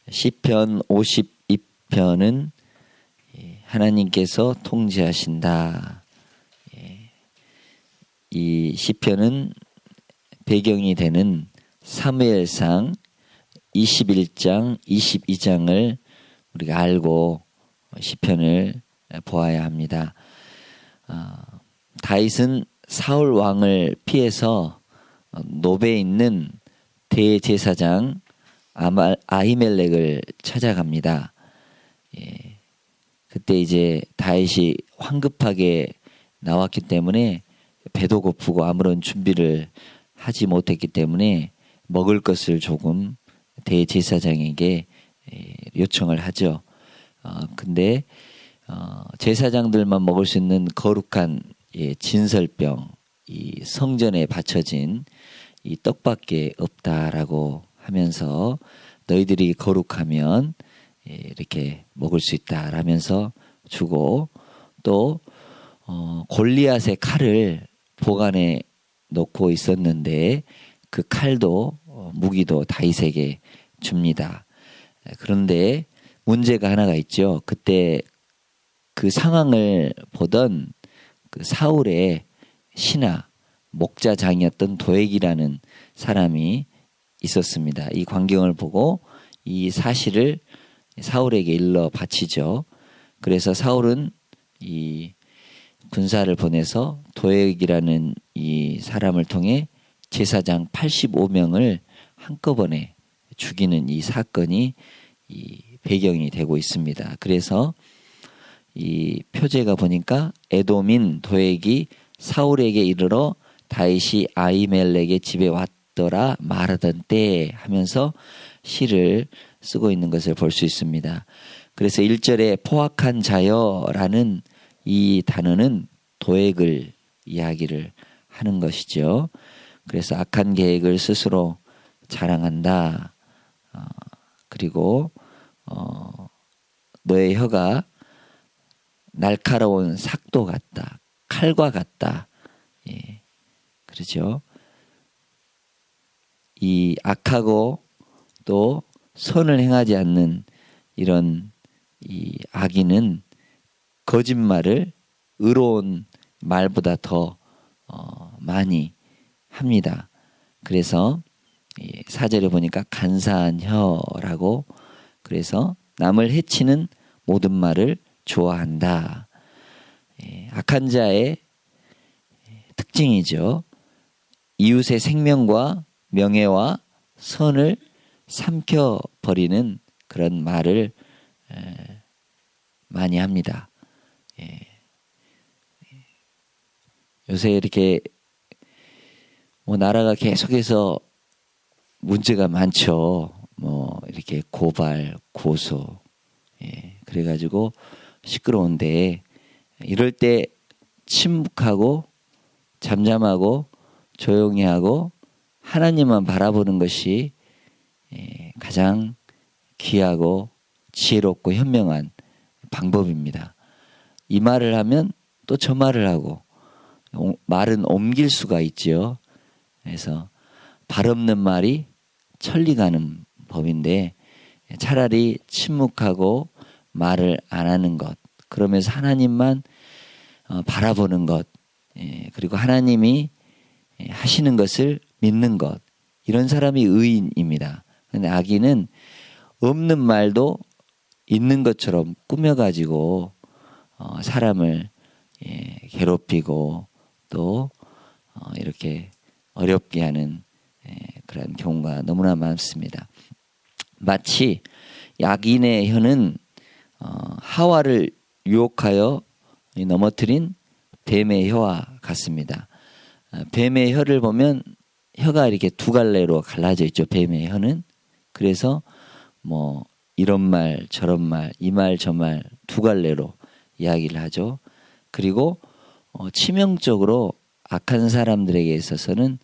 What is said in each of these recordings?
시편 52편은 하나님께서 통치하신다. 이 시편은 배경이 되는 사무엘상 21장, 22장을 우리가 알고 시편을 보아야 합니다. 다윗은 사울 왕을 피해서 노베에 있는 대제사장 아히멜렉을 찾아갑니다. 그때 이제 다윗이 황급하게 나왔기 때문에 배도 고프고 아무런 준비를 하지 못했기 때문에 먹을 것을 조금 대제사장에게 요청을 하죠. 근데 제사장들만 먹을 수 있는 거룩한 진설병, 이 성전에 바쳐진 이 떡밖에 없다라고 하면서 너희들이 거룩하면 이렇게 먹을 수 있다라면서 주고, 또 골리앗의 칼을 보관해 놓고 있었는데 그 칼도 무기도 다윗에게 줍니다. 그런데 문제가 하나가 있죠. 그때 그 상황을 보던 그 사울의 신하 목자장이었던 도액이라는 사람이 있었습니다. 이 광경을 보고 이 사실을 사울에게 일러 바치죠. 그래서 사울은 이 군사를 보내서 도액이라는 이 사람을 통해 제사장 85명을 한꺼번에 죽이는 이 사건이 이 배경이 되고 있습니다. 그래서 이 표제가 보니까 에돔인 도액이 사울에게 이르러 다윗이 아히멜렉의 집에 왔더라 말하던 때에 하면서 시를 쓰고 있는 것을 볼 수 있습니다. 그래서 1절에 포악한 자여라는 이 단어는 도액을 이야기를 하는 것이죠. 그래서 악한 계획을 스스로 자랑한다. 그리고 너의 혀가 날카로운 삭도 같다. 칼과 같다. 예, 그렇죠. 이 악하고 또 선을 행하지 않는 이런 이 악인은 거짓말을 의로운 말보다 더 많이 합니다. 그래서 4절에 보니까 간사한 혀라고, 그래서 남을 해치는 모든 말을 좋아한다. 악한 자의 특징이죠. 이웃의 생명과 명예와 선을 삼켜버리는 그런 말을 많이 합니다. 요새 이렇게 나라가 계속해서 문제가 많죠. 이렇게 고발, 고소, 그래가지고 시끄러운데 이럴 때 침묵하고 잠잠하고 조용히 하고 하나님만 바라보는 것이 가장 귀하고 지혜롭고 현명한 방법입니다. 이 말을 하면 또 저 말을 하고 말은 옮길 수가 있죠. 그래서 발 없는 말이 천리 가는 법인데 차라리 침묵하고 말을 안 하는 것, 그러면서 하나님만 바라보는 것, 그리고 하나님이 하시는 것을 믿는 것, 이런 사람이 의인입니다. 그런데 악인은 없는 말도 있는 것처럼 꾸며가지고 사람을 괴롭히고 또 이렇게 어렵게 하는 그런 경우가 너무나 많습니다. 마치 악인의 혀는 하와를 유혹하여 넘어뜨린 뱀의 혀와 같습니다. 뱀의 혀를 보면 혀가 이렇게 두 갈래로 갈라져 있죠. 뱀의 혀는. 그래서 이런 말 저런 말 이 말 저 말 두 갈래로 이야기를 하죠. 그리고 치명적으로 악한 사람들에게 있어서는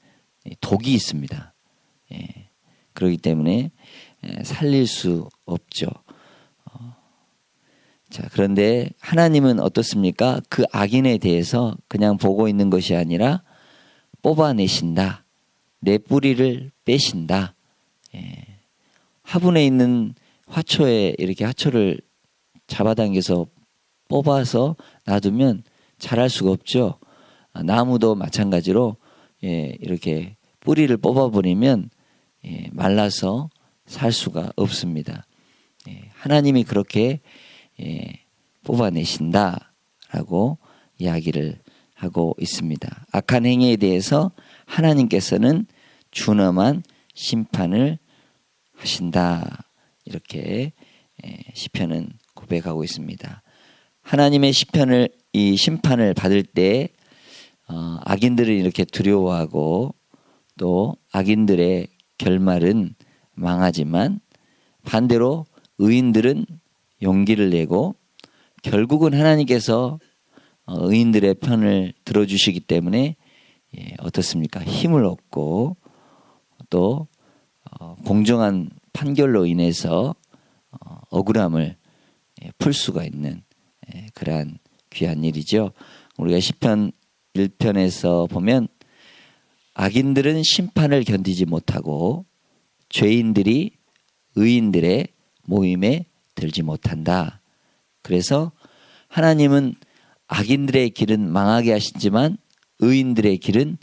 독이 있습니다. 그렇기 때문에 살릴 수 없죠. 자, 그런데 하나님은 어떻습니까? 그 악인에 대해서 그냥 보고 있는 것이 아니라 뽑아내신다. 내 뿌리를 빼신다. 화분에 있는 화초에 이렇게 화초를 잡아당겨서 뽑아서 놔두면 자랄 수가 없죠. 나무도 마찬가지로 이렇게 뿌리를 뽑아버리면 말라서 살 수가 없습니다. 하나님이 그렇게 뽑아내신다라고 이야기를 하고 있습니다. 악한 행위에 대해서 하나님께서는 준엄한 심판을 하신다. 이렇게 시편은 고백하고 있습니다. 하나님의 이 심판을 받을 때 악인들은 이렇게 두려워하고 또 악인들의 결말은 망하지만 반대로 의인들은 용기를 내고 결국은 하나님께서 의인들의 편을 들어주시기 때문에 어떻습니까? 힘을 얻고 또 공정한 판결로 인해서 억울함을 풀 수가 있는 그러한 귀한 일이죠. 우리가 시편 1편에서 보면 악인들은 심판을 견디지 못하고 죄인들이 의인들의 모임에 들지 못한다. 그래서 하나님은 악인들의 길은 망하게 하시지만 의인들의 길은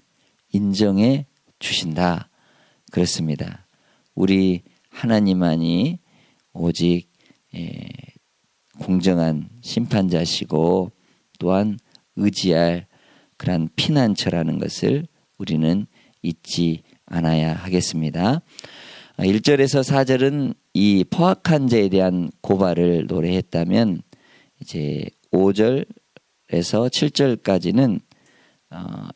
인정해 주신다. 그렇습니다. 우리 하나님만이 오직 공정한 심판자시고 또한 의지할 그러한 피난처라는 것을 우리는 잊지 않아야 하겠습니다. 1절에서 4절은 이 포악한 자에 대한 고발을 노래했다면 이제 5절에서 7절까지는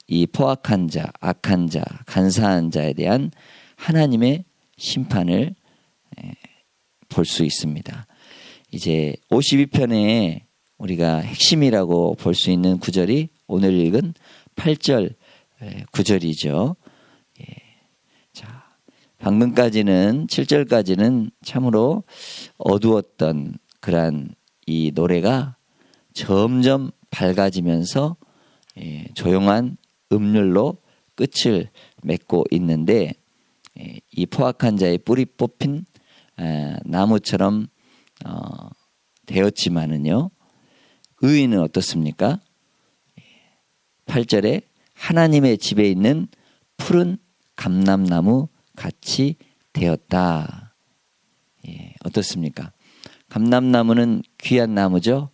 이 포악한 자, 악한 자, 간사한 자에 대한 하나님의 심판을 볼 수 있습니다. 이제 52편에 우리가 핵심이라고 볼 수 있는 구절이 오늘 읽은 8절 9절이죠. 자, 방금까지는 7절까지는 참으로 어두웠던 그러한 이 노래가 점점 밝아지면서 조용한 음률로 끝을 맺고 있는데 이 포악한 자의 뿌리 뽑힌 나무처럼 되었지만은요, 의인은 어떻습니까? 8절에 하나님의 집에 있는 푸른 감람나무 같이 되었다. 어떻습니까? 감람나무는 귀한 나무죠.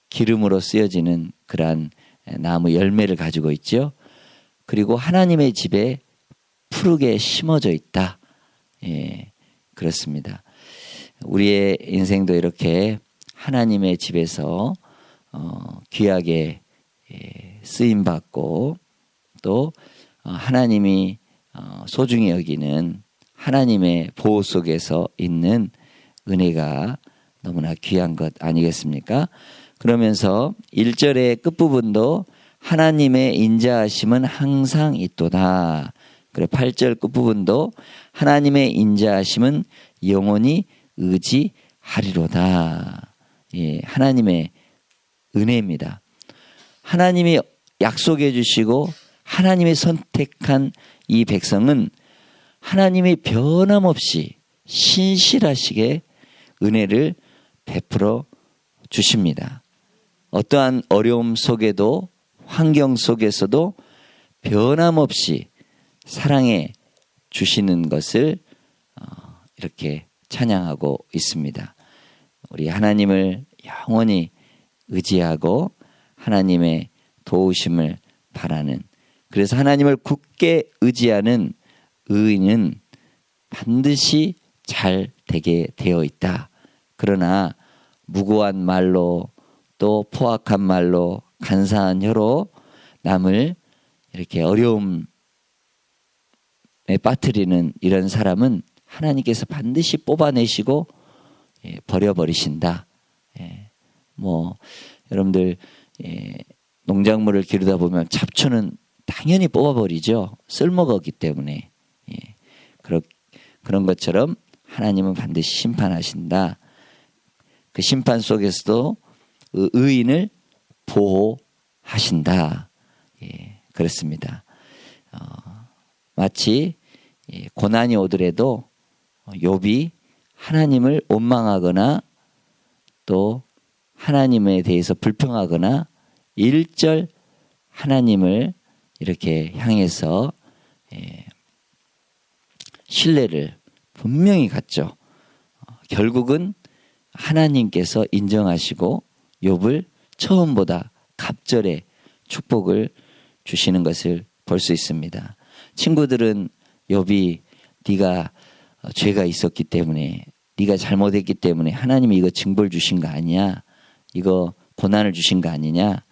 기름으로 쓰여지는 그러한 나무 열매를 가지고 있죠. 그리고 하나님의 집에 푸르게 심어져 있다. 그렇습니다. 우리의 인생도 이렇게 하나님의 집에서 귀하게 쓰임받고 또 하나님이 소중히 여기는 하나님의 보호 속에서 있는 은혜가 너무나 귀한 것 아니겠습니까? 그러면서 1절의 끝부분도 하나님의 인자하심은 항상 있도다. 그리고 8절 끝부분도 하나님의 인자하심은 영원히 의지하리로다. 하나님의 은혜입니다. 하나님이 약속해 주시고 하나님이 선택한 이 백성은 하나님이 변함없이 신실하시게 은혜를 베풀어 주십니다. 어떠한 어려움 속에도 환경 속에서도 변함없이 사랑해 주시는 것을 이렇게 찬양하고 있습니다. 우리 하나님을 영원히 의지하고 하나님의 도우심을 바라는, 그래서 하나님을 굳게 의지하는 의인은 반드시 잘 되게 되어 있다. 그러나 무고한 말로 또 포악한 말로 간사한 혀로 남을 이렇게 어려움에 빠뜨리는 이런 사람은 하나님께서 반드시 뽑아내시고 버려버리신다. 여러분들 농작물을 기르다 보면 잡초는 당연히 뽑아버리죠. 쓸모가 없기 때문에. 그런 것처럼 하나님은 반드시 심판하신다. 그 심판 속에서도 의인을 보호하신다. 그렇습니다. 마치 고난이 오더라도 욥이 하나님을 원망하거나 또 하나님에 대해서 불평하거나 일절 하나님을 이렇게 향해서 신뢰를 분명히 갖죠. 결국은 하나님께서 인정하시고 욥을 처음보다 갑절의 축복을 주시는 것을 볼 수 있습니다. 친구들은 욥이 네가 죄가 있었기 때문에 네가 잘못했기 때문에 하나님이 이거 징벌 주신 거 아니냐, 이거 고난을 주신 거 아니냐.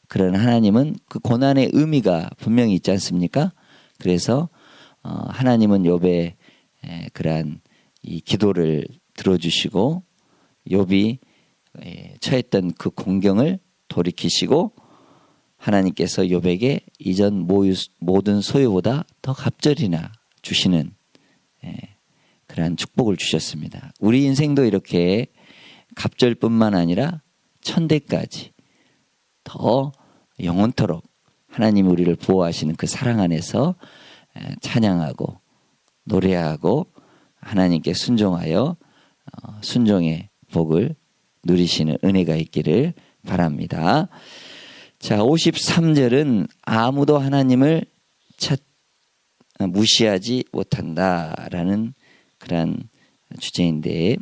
그런 하나님은 그 고난의 의미가 분명히 있지 않습니까? 그래서 하나님은 욥의 그러한 이 기도를 들어주시고 욥이 처했던 그 공경을 돌이키시고 하나님께서 욥에게 이전 모든 소유보다 더 갑절이나 주시는 그러한 축복을 주셨습니다. 우리 인생도 이렇게 갑절뿐만 아니라 천대까지 더 영원토록 하나님이 우리를 보호하시는 그 사랑 안에서 찬양하고 노래하고 하나님께 순종하여 순종의 복을 누리시는 은혜가 있기를 바랍니다. 자, 53절은 아무도 하나님을 무시하지 못한다라는 그런 주제인데,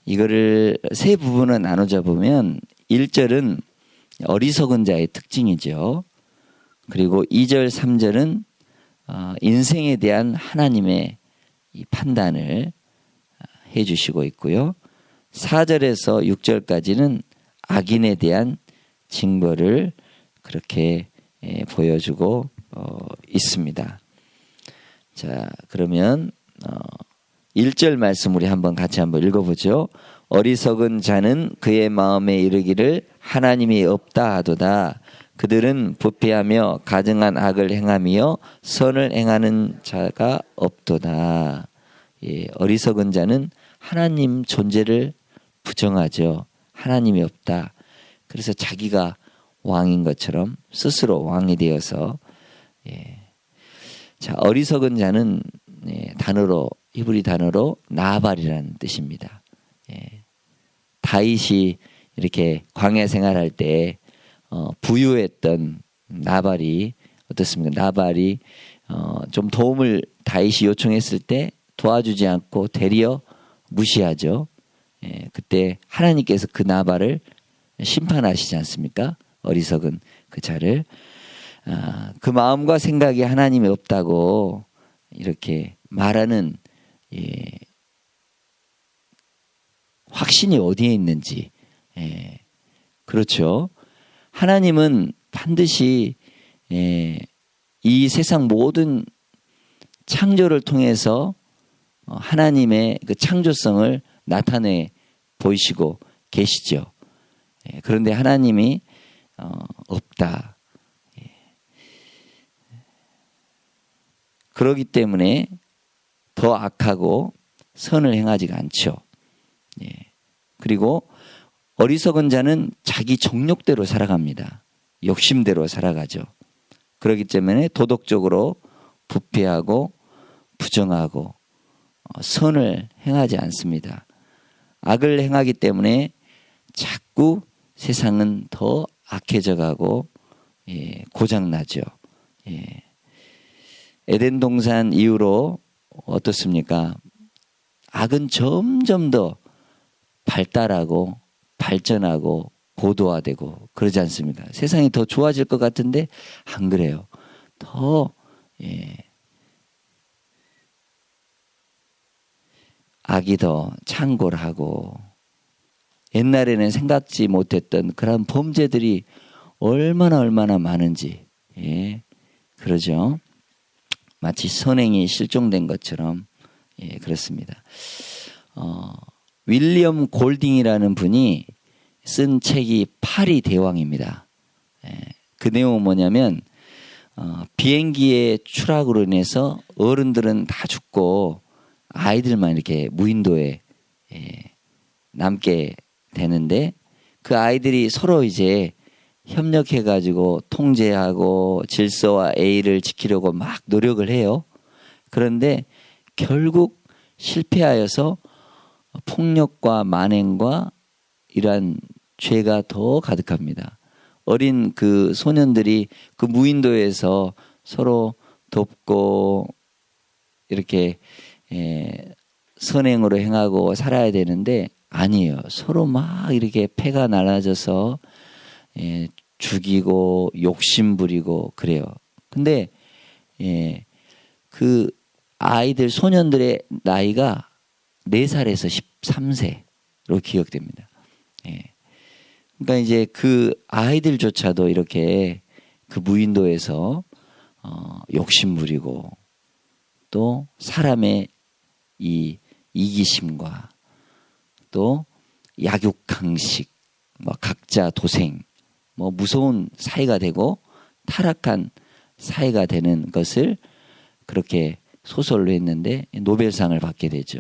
이거를 세 부분을 나누자 보면 1절은 어리석은 자의 특징이죠. 그리고 2절, 3절은 인생에 대한 하나님의 이 판단을 해주시고 있고요. 4절에서 6절까지는 악인에 대한 징벌을 그렇게 보여주고 있습니다. 자, 그러면 1절 말씀 우리 같이 한번 읽어보죠. 어리석은 자는 그의 마음에 이르기를 하나님이 없다 하도다. 그들은 부패하며 가증한 악을 행하며 선을 행하는 자가 없도다. 어리석은 자는 하나님 존재를 부정하죠. 하나님이 없다. 그래서 자기가 왕인 것처럼 스스로 왕이 되어서 자, 어리석은 자는 단어로 히브리 단어로 나발이라는 뜻입니다. 다윗이 이렇게 광야 생활할 때 부유했던 나발이 어떻습니까? 나발이 좀 도움을 다윗이 요청했을 때 도와주지 않고 되려 무시하죠. 그때 하나님께서 그 나발을 심판하시지 않습니까? 어리석은 그 자를. 그 마음과 생각이 하나님이 없다고 이렇게 말하는 확신이 어디에 있는지. 그렇죠. 하나님은 반드시 이 세상 모든 창조를 통해서 하나님의 그 창조성을 나타내 보이시고 계시죠. 그런데 하나님이 없다. 그렇기 때문에 더 악하고 선을 행하지가 않죠. 그리고 어리석은 자는 자기 정욕대로 살아갑니다. 욕심대로 살아가죠. 그렇기 때문에 도덕적으로 부패하고 부정하고 선을 행하지 않습니다. 악을 행하기 때문에 자꾸 세상은 더 악해져 가고 고장나죠. 에덴 동산 이후로 어떻습니까? 악은 점점 더 발달하고 발전하고 고도화되고 그러지 않습니까? 세상이 더 좋아질 것 같은데 안 그래요. 더 악이 더 창궐하고 옛날에는 생각지 못했던 그런 범죄들이 얼마나 많은지 그러죠. 마치 선행이 실종된 것처럼 그렇습니다. 윌리엄 골딩이라는 분이 쓴 책이 파리 대왕입니다. 그 내용은 뭐냐면 비행기의 추락으로 인해서 어른들은 다 죽고 아이들만 이렇게 무인도에 남게 되는데 그 아이들이 서로 이제 협력해가지고 통제하고 질서와 예의를 지키려고 막 노력을 해요. 그런데 결국 실패하여서 폭력과 만행과 이러한 죄가 더 가득합니다. 어린 그 소년들이 그 무인도에서 서로 돕고 이렇게 선행으로 행하고 살아야 되는데 아니에요. 서로 막 이렇게 패가 날아져서 죽이고 욕심 부리고 그래요. 근데 그 아이들 소년들의 나이가 4살에서 13세로 기억됩니다. 그러니까 이제 그 아이들조차도 이렇게 그 무인도에서 욕심 부리고 또 사람의 이 이기심과 또 약육강식, 뭐 각자 도생, 뭐 무서운 사회가 되고 타락한 사회가 되는 것을 그렇게 소설로 했는데 노벨상을 받게 되죠.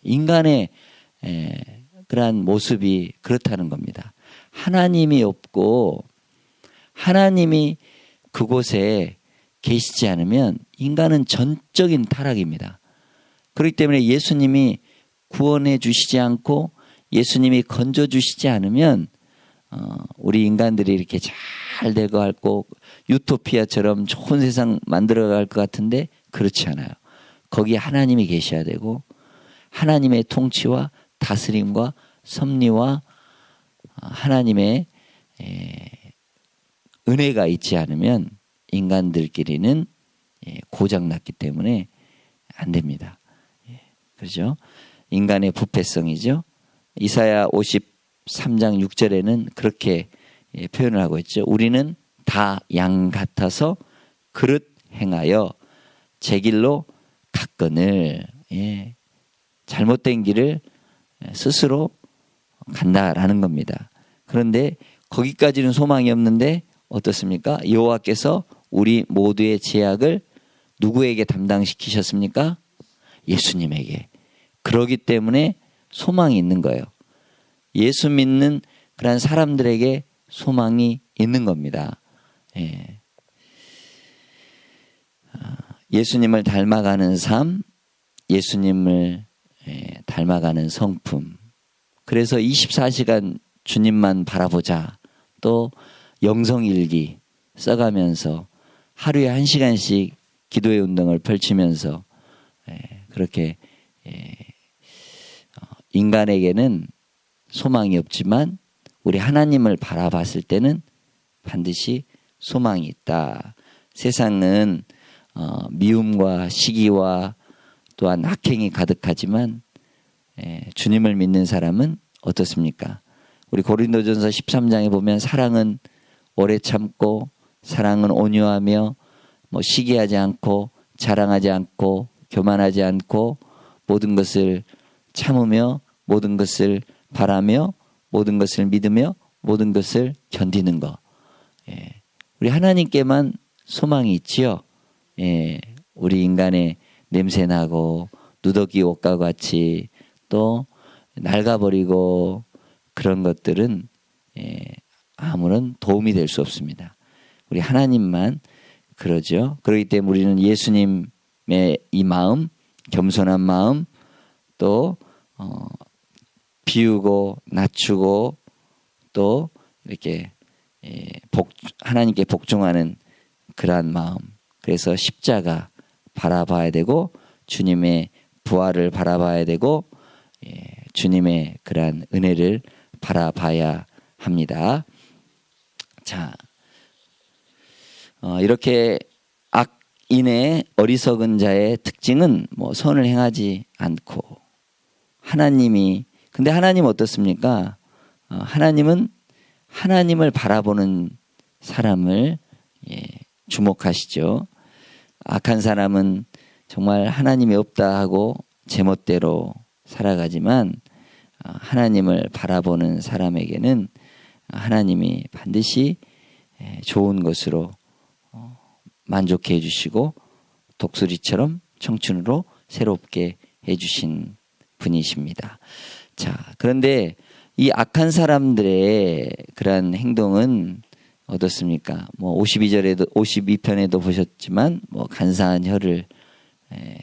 인간의 그러한 모습이 그렇다는 겁니다. 하나님이 없고 하나님이 그곳에 계시지 않으면 인간은 전적인 타락입니다. 그렇기 때문에 예수님이 구원해 주시지 않고 예수님이 건져 주시지 않으면 우리 인간들이 이렇게 잘 되고 할고 유토피아처럼 좋은 세상 만들어갈 것 같은데 그렇지 않아요. 거기에 하나님이 계셔야 되고 하나님의 통치와 다스림과 섭리와 하나님의 은혜가 있지 않으면 인간들끼리는 고장났기 때문에 안 됩니다. 그렇죠? 인간의 부패성이죠. 이사야 53장 6절에는 그렇게 표현을 하고 있죠. 우리는 다 양 같아서 그릇 행하여 제 길로 갔거늘 잘못된 길을 스스로 간다라는 겁니다. 그런데 거기까지는 소망이 없는데 어떻습니까? 여호와께서 우리 모두의 죄악을 누구에게 담당시키셨습니까? 예수님에게. 그러기 때문에 소망이 있는 거예요. 예수 믿는 그런 사람들에게 소망이 있는 겁니다. 예수님을 닮아가는 삶, 예수님을 닮아가는 성품. 그래서 24시간 주님만 바라보자. 또 영성일기 써가면서 하루에 1시간씩 기도의 운동을 펼치면서 그렇게 인간에게는 소망이 없지만 우리 하나님을 바라봤을 때는 반드시 소망이 있다. 세상은 미움과 시기와 또한 악행이 가득하지만 주님을 믿는 사람은 어떻습니까? 우리 고린도전서 13장에 보면 사랑은 오래 참고 사랑은 온유하며 뭐 시기하지 않고 자랑하지 않고 교만하지 않고 모든 것을 참으며 모든 것을 바라며 모든 것을 믿으며 모든 것을 견디는 것. 우리 하나님께만 소망이 있지요. 우리 인간의 냄새나고 누더기 옷과 같이 또 낡아버리고 그런 것들은 아무런 도움이 될 수 없습니다. 우리 하나님만 그러죠. 그렇기 때문에 우리는 예수님의 이 마음, 겸손한 마음, 또 비우고 낮추고 또 이렇게 하나님께 복종하는 그러한 마음. 그래서 십자가 바라봐야 되고 주님의 부활을 바라봐야 되고 주님의 그러한 은혜를 바라봐야 합니다. 자, 이렇게 악인의 어리석은 자의 특징은 뭐 선을 행하지 않고 근데 하나님 어떻습니까? 하나님은 하나님을 바라보는 사람을 주목하시죠. 악한 사람은 정말 하나님이 없다 하고 제멋대로 살아가지만 하나님을 바라보는 사람에게는 하나님이 반드시 좋은 것으로 만족해 주시고 독수리처럼 청춘으로 새롭게 해주신 분이십니다. 자, 그런데 이 악한 사람들의 그러한 행동은 어떻습니까? 뭐 52편에도 보셨지만 뭐 간사한 혀를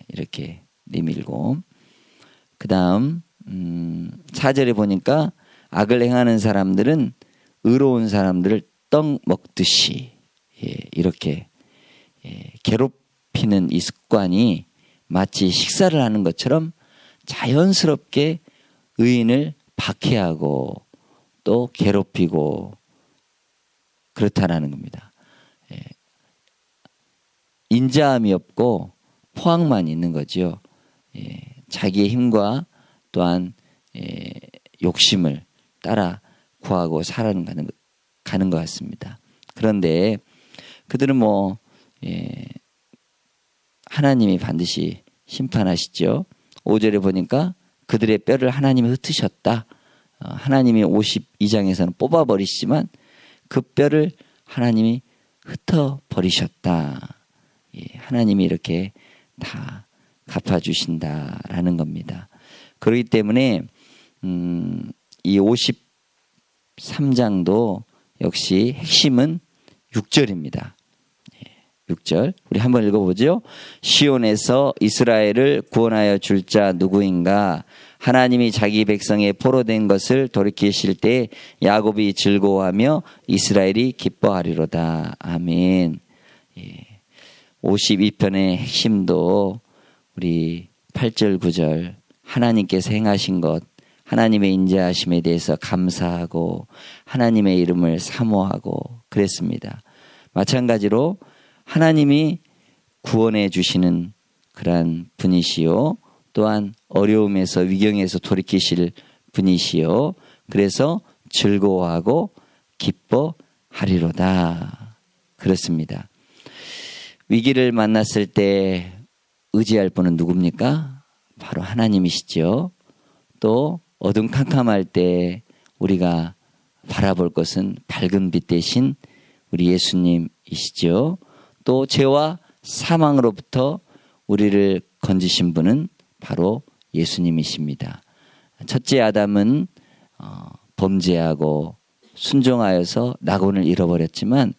이렇게 내밀고 그다음 4절에 보니까 악을 행하는 사람들은 의로운 사람들을 떡 먹듯이 이렇게 괴롭히는 이 습관이 마치 식사를 하는 것처럼 자연스럽게 의인을 박해하고 또 괴롭히고 그렇다라는 겁니다. 인자함이 없고 포악만 있는 거죠. 자기의 힘과 또한 욕심을 따라 구하고 살아가는 가는 것 같습니다. 그런데 그들은 하나님이 반드시 심판하시죠. 5절에 보니까 그들의 뼈를 하나님이 흩으셨다. 하나님이 52장에서는 뽑아버리시지만 그 뼈를 하나님이 흩어버리셨다. 하나님이 이렇게 다 갚아주신다라는 겁니다. 그렇기 때문에 이 53장도 역시 핵심은 6절입니다. 6절 우리 한번 읽어보죠. 시온에서 이스라엘을 구원하여 줄 자 누구인가? 하나님이 자기 백성의 포로된 것을 돌이키실 때 야곱이 즐거워하며 이스라엘이 기뻐하리로다. 아멘. 52편의 핵심도 우리 8절 9절 하나님께서 행하신 것, 하나님의 인자하심에 대해서 감사하고 하나님의 이름을 사모하고 그랬습니다. 마찬가지로 하나님이 구원해 주시는 그러한 분이시요, 또한 어려움에서 위경에서 돌이키실 분이시요, 그래서 즐거워하고 기뻐하리로다. 그렇습니다. 위기를 만났을 때 의지할 분은 누굽니까? 바로 하나님이시죠. 또 어둠캄캄할 때 우리가 바라볼 것은 밝은 빛 대신 우리 예수님이시죠. 또 죄와 사망으로부터 우리를 건지신 분은 바로 예수님이십니다. 첫째 아담은 범죄하고 순종하여서 낙원을 잃어버렸지만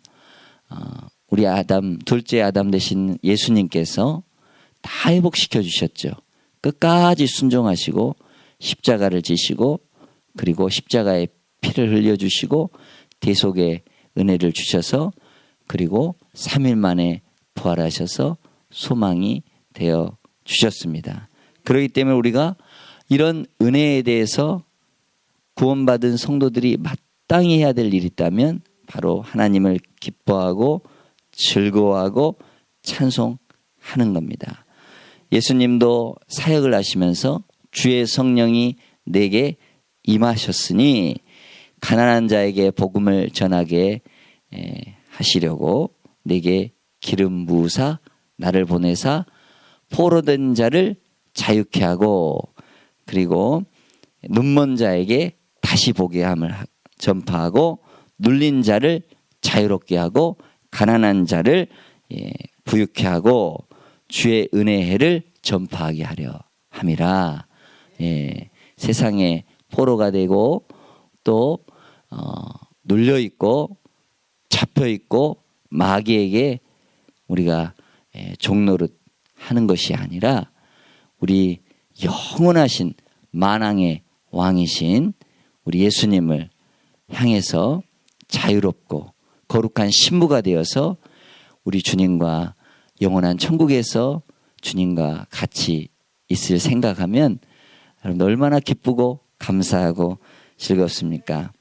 우리 아담, 둘째 아담 되신 예수님께서 다 회복시켜 주셨죠. 끝까지 순종하시고 십자가를 지시고 그리고 십자가에 피를 흘려주시고 대속의 은혜를 주셔서 그리고 3일 만에 부활하셔서 소망이 되어 주셨습니다. 그렇기 때문에 우리가 이런 은혜에 대해서 구원받은 성도들이 마땅히 해야 될 일이 있다면 바로 하나님을 기뻐하고 즐거워하고 찬송하는 겁니다. 예수님도 사역을 하시면서 주의 성령이 내게 임하셨으니 가난한 자에게 복음을 전하게 하시려고 내게 기름 부으사 나를 보내사 포로된 자를 자유케 하고 그리고 눈먼 자에게 다시 보게 함을 전파하고 눌린 자를 자유롭게 하고 가난한 자를 부유케 하고 주의 은혜의 해를 전파하게 하려 함이라. 세상에 포로가 되고 또 눌려 있고 잡혀 있고 마귀에게 우리가 종노릇 하는 것이 아니라 우리 영원하신 만왕의 왕이신 우리 예수님을 향해서 자유롭고 거룩한 신부가 되어서 우리 주님과 영원한 천국에서 주님과 같이 있을 생각하면 여러분 얼마나 기쁘고 감사하고 즐겁습니까?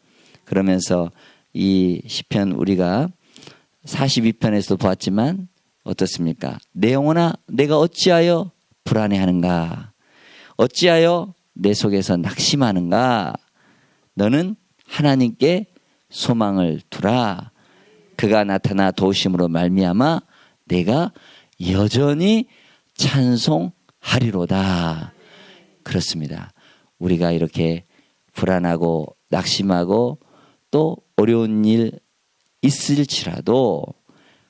그러면서 이 시편 우리가 42편에서도 보았지만 어떻습니까? 내 영혼아 내가 어찌하여 불안해하는가? 어찌하여 내 속에서 낙심하는가? 너는 하나님께 소망을 두라. 그가 나타나 도우심으로 말미암아 내가 여전히 찬송하리로다. 그렇습니다. 우리가 이렇게 불안하고 낙심하고 또 어려운 일 있을지라도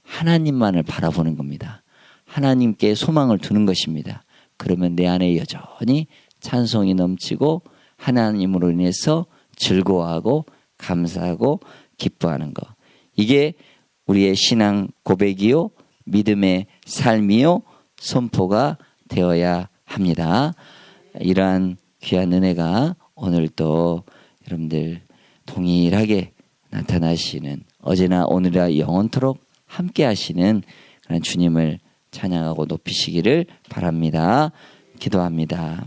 하나님만을 바라보는 겁니다. 하나님께 소망을 두는 것입니다. 그러면 내 안에 여전히 찬송이 넘치고 하나님으로 인해서 즐거워하고 감사하고 기뻐하는 것. 이게 우리의 신앙 고백이요 믿음의 삶이요 선포가 되어야 합니다. 이러한 귀한 은혜가 오늘 또 여러분들 동일하게 나타나시는 어제나 오늘이나 영원토록 함께 하시는 그런 주님을 찬양하고 높이시기를 바랍니다. 기도합니다.